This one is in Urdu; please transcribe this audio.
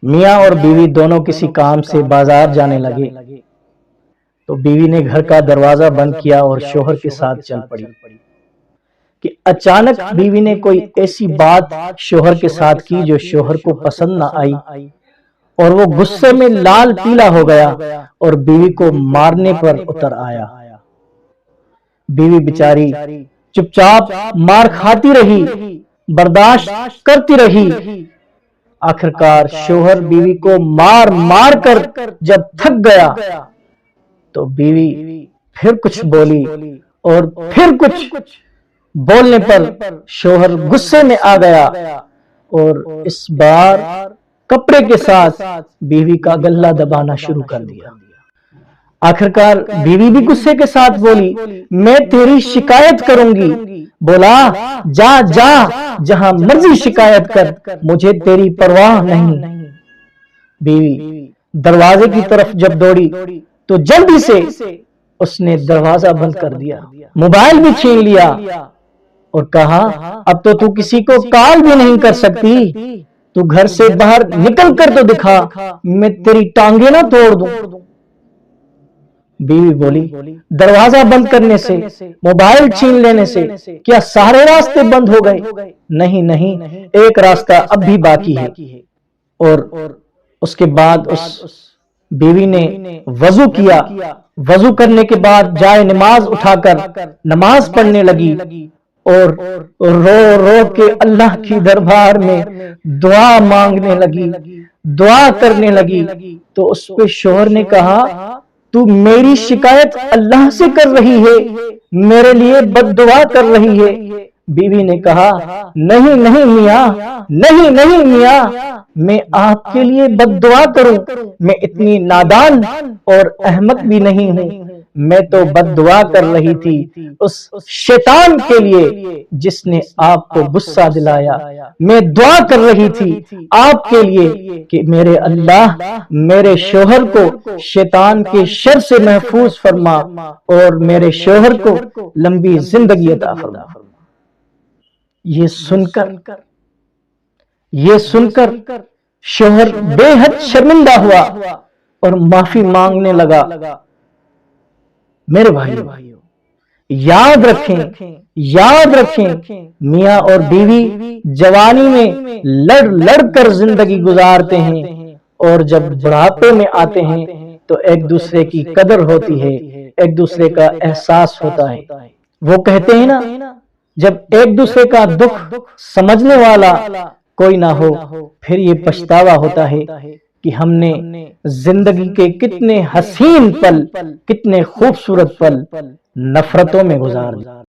میاں اور بیوی دونوں کسی کام سے بازار جانے لگے تو بیوی نے گھر کا دروازہ بند کیا اور شوہر کے ساتھ چل پڑی کہ اچانک بیوی نے کوئی ایسی بات شوہر کے ساتھ کی جو شوہر کو پسند نہ آئی اور وہ غصے میں لال پیلا ہو گیا اور بیوی کو مارنے پر اتر آیا۔ بیوی بیچاری چپ چاپ مار کھاتی رہی، برداشت کرتی رہی۔ آخرکار شوہر بیوی کو مار مار کر جب تھک گیا تو بیوی پھر کچھ بولی اور پھر کچھ بولنے پر شوہر غصے میں آ گیا اور اس بار کپڑے کے ساتھ بیوی کا گلہ دبانا شروع کر دیا۔ آخرکار بیوی بھی غصے کے ساتھ بولی، میں تیری شکایت کروں گی۔ بولا، جا جا جہاں مرضی شکایت کر، مجھے تیری پرواہ نہیں۔ بیوی دروازے کی طرف جب دوڑی تو جلدی سے اس نے دروازہ بند کر دیا، موبائل بھی چھین لیا اور کہا، اب تو کسی کو کال بھی نہیں کر سکتی، تو گھر سے باہر نکل کر تو دکھا، میں تیری ٹانگیں نہ توڑ دوں۔ بیوی بولی، دروازہ بند کرنے سے، موبائل چھین لینے سے کیا سارے راستے بند ہو گئے؟ نہیں نہیں، ایک راستہ اب بھی باقی ہے۔ اور اس کے بعد اس بیوی نے وضو کیا، وضو کرنے کے بعد جائے نماز اٹھا کر نماز پڑھنے لگی اور رو رو کے اللہ کی دربار میں دعا مانگنے لگی، دعا کرنے لگی۔ تو اس پہ شوہر نے کہا، تو میری شکایت اللہ سے کر رہی ہے، میرے لیے بد دعا کر رہی ہے۔ بیوی نے کہا، نہیں نہیں میاں، نہیں نہیں میاں، میں آپ کے لیے بد دعا کروں؟ میں اتنی نادان اور احمق بھی نہیں ہوں۔ میں تو بد دعا کر رہی تھی اس شیطان کے لیے جس نے آپ کو غصہ دلایا۔ میں دعا کر رہی تھی آپ کے لیے کہ میرے اللہ میرے شوہر کو شیطان کے شر سے محفوظ فرما اور میرے شوہر کو لمبی زندگی عطا فرما۔ یہ سن کر شوہر بے حد شرمندہ ہوا اور معافی مانگنے لگا۔ میرے بھائیو، یاد رکھیں میاں اور بیوی جوانی میں لڑ کر زندگی گزارتے ہیں اور جب بڑھاپے میں آتے ہیں تو ایک دوسرے کی قدر ہوتی ہے، ایک دوسرے کا احساس ہوتا ہے۔ وہ کہتے ہیں نا، جب ایک دوسرے کا دکھ سمجھنے والا کوئی نہ ہو پھر یہ پچھتاوا ہوتا ہے کہ ہم نے زندگی کے کتنے حسین پل، کتنے خوبصورت پل نفرتوں میں گزار دیے۔